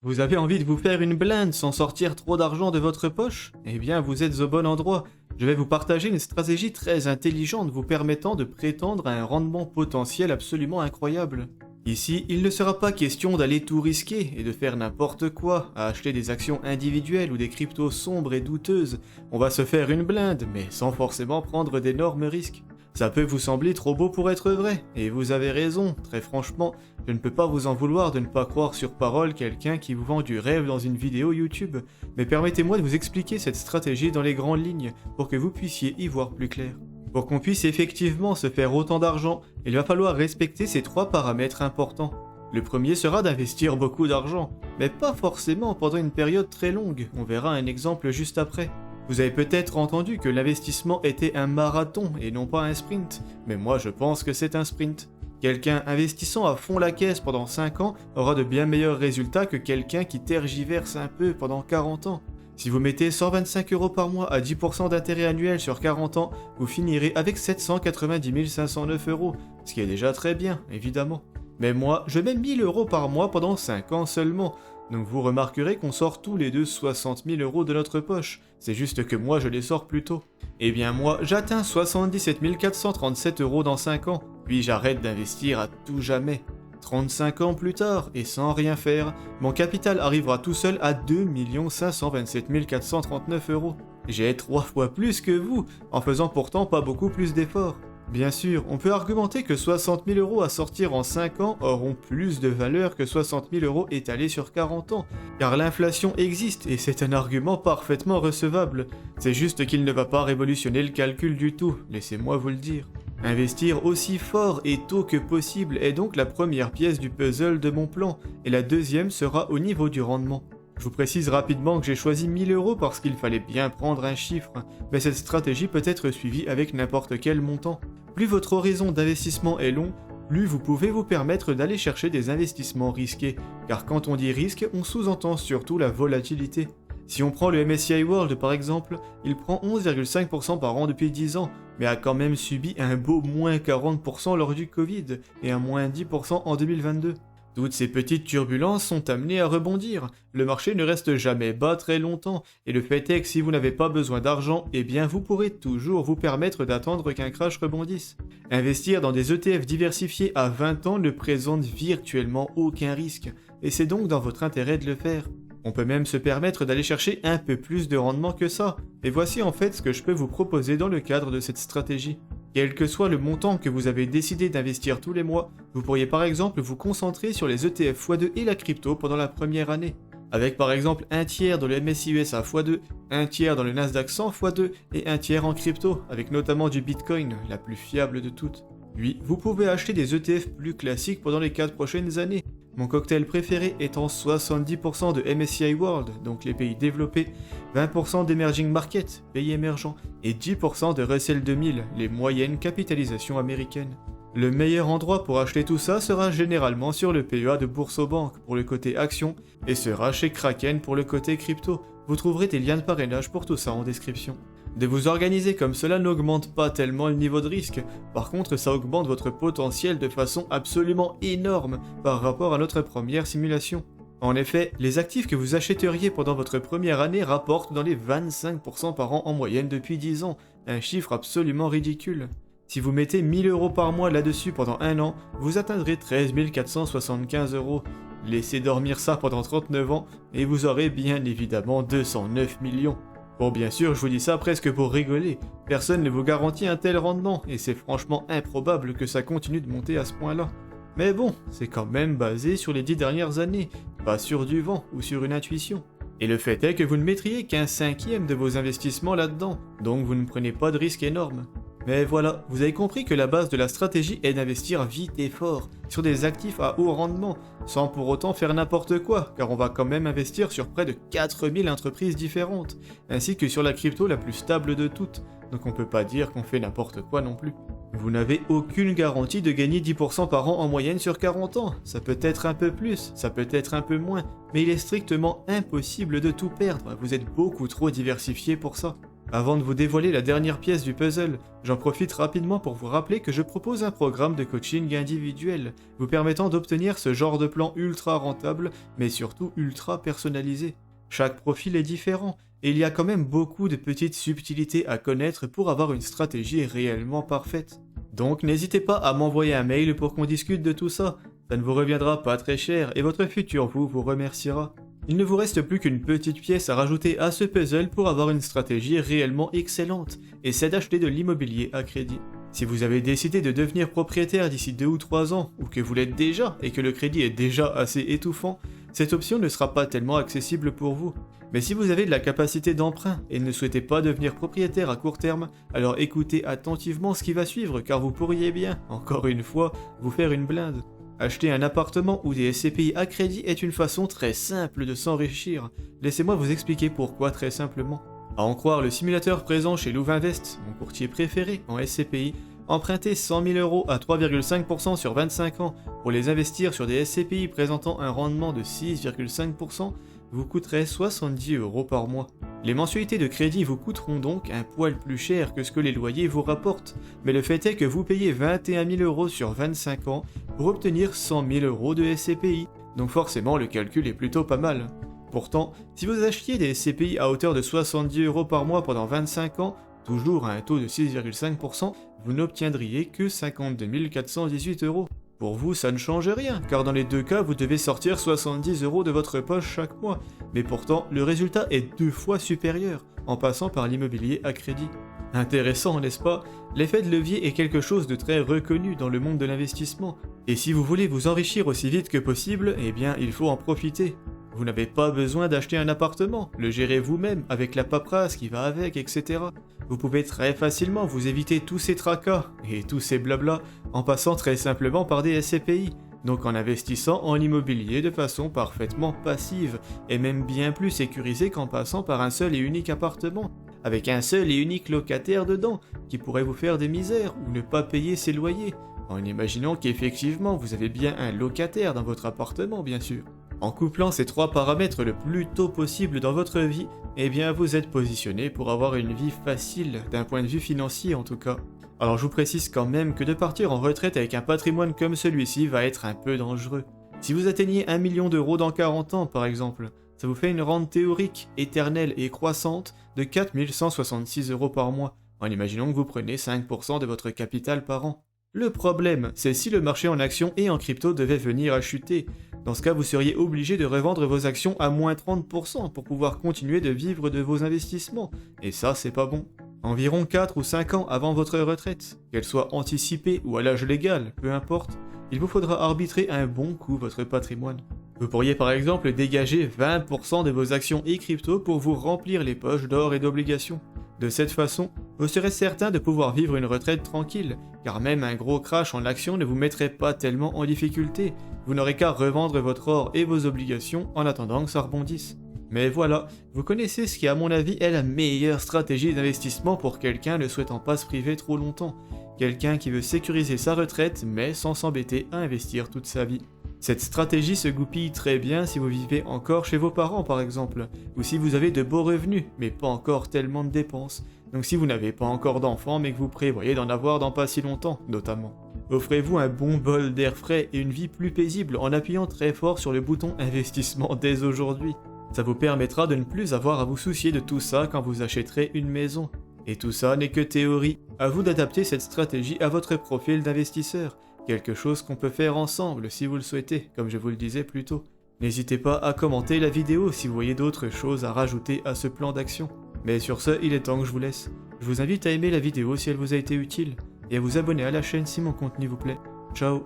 Vous avez envie de vous faire une blinde sans sortir trop d'argent de votre poche? Eh bien, vous êtes au bon endroit. Je vais vous partager une stratégie très intelligente vous permettant de prétendre à un rendement potentiel absolument incroyable. Ici, il ne sera pas question d'aller tout risquer et de faire n'importe quoi, à acheter des actions individuelles ou des cryptos sombres et douteuses. On va se faire une blinde, mais sans forcément prendre d'énormes risques. Ça peut vous sembler trop beau pour être vrai, et vous avez raison, très franchement, je ne peux pas vous en vouloir de ne pas croire sur parole quelqu'un qui vous vend du rêve dans une vidéo YouTube, mais permettez-moi de vous expliquer cette stratégie dans les grandes lignes, pour que vous puissiez y voir plus clair. Pour qu'on puisse effectivement se faire autant d'argent, il va falloir respecter ces trois paramètres importants. Le premier sera d'investir beaucoup d'argent, mais pas forcément pendant une période très longue, on verra un exemple juste après. Vous avez peut-être entendu que l'investissement était un marathon et non pas un sprint, mais moi je pense que c'est un sprint. Quelqu'un investissant à fond la caisse pendant 5 ans aura de bien meilleurs résultats que quelqu'un qui tergiverse un peu pendant 40 ans. Si vous mettez 125 € par mois à 10% d'intérêt annuel sur 40 ans, vous finirez avec 790 509 €, ce qui est déjà très bien, évidemment. Mais moi, je mets 1000 € par mois pendant 5 ans seulement, donc vous remarquerez qu'on sort tous les deux 60 000 € de notre poche, c'est juste que moi je les sors plus tôt. Eh bien moi, j'atteins 77 437 € dans 5 ans, puis j'arrête d'investir à tout jamais. 35 ans plus tard, et sans rien faire, mon capital arrivera tout seul à 2 527 439 €. J'ai 3 fois plus que vous, en faisant pourtant pas beaucoup plus d'efforts. Bien sûr, on peut argumenter que 60 000 € à sortir en 5 ans auront plus de valeur que 60 000 € étalés sur 40 ans, car l'inflation existe et c'est un argument parfaitement recevable. C'est juste qu'il ne va pas révolutionner le calcul du tout, laissez-moi vous le dire. Investir aussi fort et tôt que possible est donc la première pièce du puzzle de mon plan, et la deuxième sera au niveau du rendement. Je vous précise rapidement que j'ai choisi 1000 € parce qu'il fallait bien prendre un chiffre, mais cette stratégie peut être suivie avec n'importe quel montant. Plus votre horizon d'investissement est long, plus vous pouvez vous permettre d'aller chercher des investissements risqués, car quand on dit risque, on sous-entend surtout la volatilité. Si on prend le MSCI World par exemple, il prend 11,5% par an depuis 10 ans, mais a quand même subi un beau moins 40% lors du Covid et un moins 10% en 2022. Toutes ces petites turbulences sont amenées à rebondir, le marché ne reste jamais bas très longtemps, et le fait est que si vous n'avez pas besoin d'argent, eh bien vous pourrez toujours vous permettre d'attendre qu'un crash rebondisse. Investir dans des ETF diversifiés à 20 ans ne présente virtuellement aucun risque, et c'est donc dans votre intérêt de le faire. On peut même se permettre d'aller chercher un peu plus de rendement que ça, et voici en fait ce que je peux vous proposer dans le cadre de cette stratégie. Quel que soit le montant que vous avez décidé d'investir tous les mois, vous pourriez par exemple vous concentrer sur les ETF x2 et la crypto pendant la première année. Avec par exemple un tiers dans le MSCI USA x2, un tiers dans le Nasdaq 100 x2 et un tiers en crypto, avec notamment du Bitcoin, la plus fiable de toutes. Puis, vous pouvez acheter des ETF plus classiques pendant les 4 prochaines années. Mon cocktail préféré étant 70% de MSCI World, donc les pays développés, 20% d'Emerging Markets, pays émergents, et 10% de Russell 2000, les moyennes capitalisations américaines. Le meilleur endroit pour acheter tout ça sera généralement sur le PEA de Boursorama pour le côté action, et sera chez Kraken pour le côté crypto. Vous trouverez des liens de parrainage pour tout ça en description. De vous organiser comme cela n'augmente pas tellement le niveau de risque, par contre ça augmente votre potentiel de façon absolument énorme par rapport à notre première simulation. En effet, les actifs que vous achèteriez pendant votre première année rapportent dans les 25% par an en moyenne depuis 10 ans, un chiffre absolument ridicule. Si vous mettez 1000 € par mois là-dessus pendant un an, vous atteindrez 13 475 €. Laissez dormir ça pendant 39 ans et vous aurez bien évidemment 209 millions. Bon bien sûr, je vous dis ça presque pour rigoler, personne ne vous garantit un tel rendement, et c'est franchement improbable que ça continue de monter à ce point-là. Mais bon, c'est quand même basé sur les 10 dernières années, pas sur du vent ou sur une intuition. Et le fait est que vous ne mettriez qu'un cinquième de vos investissements là-dedans, donc vous ne prenez pas de risque énorme. Mais voilà, vous avez compris que la base de la stratégie est d'investir vite et fort, sur des actifs à haut rendement, sans pour autant faire n'importe quoi, car on va quand même investir sur près de 4000 entreprises différentes, ainsi que sur la crypto la plus stable de toutes, donc on peut pas dire qu'on fait n'importe quoi non plus. Vous n'avez aucune garantie de gagner 10% par an en moyenne sur 40 ans, ça peut être un peu plus, ça peut être un peu moins, mais il est strictement impossible de tout perdre, vous êtes beaucoup trop diversifié pour ça. Avant de vous dévoiler la dernière pièce du puzzle, j'en profite rapidement pour vous rappeler que je propose un programme de coaching individuel, vous permettant d'obtenir ce genre de plan ultra rentable, mais surtout ultra personnalisé. Chaque profil est différent, et il y a quand même beaucoup de petites subtilités à connaître pour avoir une stratégie réellement parfaite. Donc n'hésitez pas à m'envoyer un mail pour qu'on discute de tout ça, ça ne vous reviendra pas très cher et votre futur vous remerciera. Il ne vous reste plus qu'une petite pièce à rajouter à ce puzzle pour avoir une stratégie réellement excellente, et c'est d'acheter de l'immobilier à crédit. Si vous avez décidé de devenir propriétaire d'ici 2 ou 3 ans, ou que vous l'êtes déjà et que le crédit est déjà assez étouffant, cette option ne sera pas tellement accessible pour vous. Mais si vous avez de la capacité d'emprunt et ne souhaitez pas devenir propriétaire à court terme, alors écoutez attentivement ce qui va suivre car vous pourriez bien, encore une fois, vous faire une blinde. Acheter un appartement ou des SCPI à crédit est une façon très simple de s'enrichir. Laissez-moi vous expliquer pourquoi très simplement. À en croire le simulateur présent chez Louvainvest, mon courtier préféré en SCPI, emprunter 100 000 € à 3,5% sur 25 ans pour les investir sur des SCPI présentant un rendement de 6,5% vous coûterait 70 € par mois. Les mensualités de crédit vous coûteront donc un poil plus cher que ce que les loyers vous rapportent, mais le fait est que vous payez 21 000 € sur 25 ans pour obtenir 100 000 € de SCPI, donc forcément le calcul est plutôt pas mal. Pourtant, si vous achetiez des SCPI à hauteur de 70 € par mois pendant 25 ans, toujours à un taux de 6,5%, vous n'obtiendriez que 52 418 €. Pour vous, ça ne change rien, car dans les deux cas, vous devez sortir 70 € de votre poche chaque mois, mais pourtant, le résultat est 2 fois supérieur, en passant par l'immobilier à crédit. Intéressant, n'est-ce pas? L'effet de levier est quelque chose de très reconnu dans le monde de l'investissement, et si vous voulez vous enrichir aussi vite que possible, eh bien, il faut en profiter. Vous n'avez pas besoin d'acheter un appartement, le gérer vous-même avec la paperasse qui va avec, etc. Vous pouvez très facilement vous éviter tous ces tracas et tous ces blablas en passant très simplement par des SCPI, donc en investissant en immobilier de façon parfaitement passive et même bien plus sécurisée qu'en passant par un seul et unique appartement, avec un seul et unique locataire dedans qui pourrait vous faire des misères ou ne pas payer ses loyers, en imaginant qu'effectivement vous avez bien un locataire dans votre appartement bien sûr. En couplant ces 3 paramètres le plus tôt possible dans votre vie, eh bien vous êtes positionné pour avoir une vie facile, d'un point de vue financier en tout cas. Alors je vous précise quand même que de partir en retraite avec un patrimoine comme celui-ci va être un peu dangereux. Si vous atteignez 1 million d'euros dans 40 ans par exemple, ça vous fait une rente théorique, éternelle et croissante de 4 166 € par mois, en imaginant que vous prenez 5% de votre capital par an. Le problème, c'est si le marché en actions et en crypto devait venir à chuter. Dans ce cas, vous seriez obligé de revendre vos actions à moins 30% pour pouvoir continuer de vivre de vos investissements. Et ça, c'est pas bon. Environ 4 ou 5 ans avant votre retraite, qu'elle soit anticipée ou à l'âge légal, peu importe, il vous faudra arbitrer un bon coup votre patrimoine. Vous pourriez par exemple dégager 20% de vos actions et crypto pour vous remplir les poches d'or et d'obligations. De cette façon, vous serez certain de pouvoir vivre une retraite tranquille, car même un gros crash en actions ne vous mettrait pas tellement en difficulté, vous n'aurez qu'à revendre votre or et vos obligations en attendant que ça rebondisse. Mais voilà, vous connaissez ce qui à mon avis est la meilleure stratégie d'investissement pour quelqu'un ne souhaitant pas se priver trop longtemps, quelqu'un qui veut sécuriser sa retraite mais sans s'embêter à investir toute sa vie. Cette stratégie se goupille très bien si vous vivez encore chez vos parents par exemple, ou si vous avez de beaux revenus, mais pas encore tellement de dépenses. Donc si vous n'avez pas encore d'enfants mais que vous prévoyez d'en avoir dans pas si longtemps, notamment. Offrez-vous un bon bol d'air frais et une vie plus paisible en appuyant très fort sur le bouton investissement dès aujourd'hui. Ça vous permettra de ne plus avoir à vous soucier de tout ça quand vous achèterez une maison. Et tout ça n'est que théorie. À vous d'adapter cette stratégie à votre profil d'investisseur. Quelque chose qu'on peut faire ensemble si vous le souhaitez, comme je vous le disais plus tôt. N'hésitez pas à commenter la vidéo si vous voyez d'autres choses à rajouter à ce plan d'action. Mais sur ce, il est temps que je vous laisse. Je vous invite à aimer la vidéo si elle vous a été utile, et à vous abonner à la chaîne si mon contenu vous plaît. Ciao!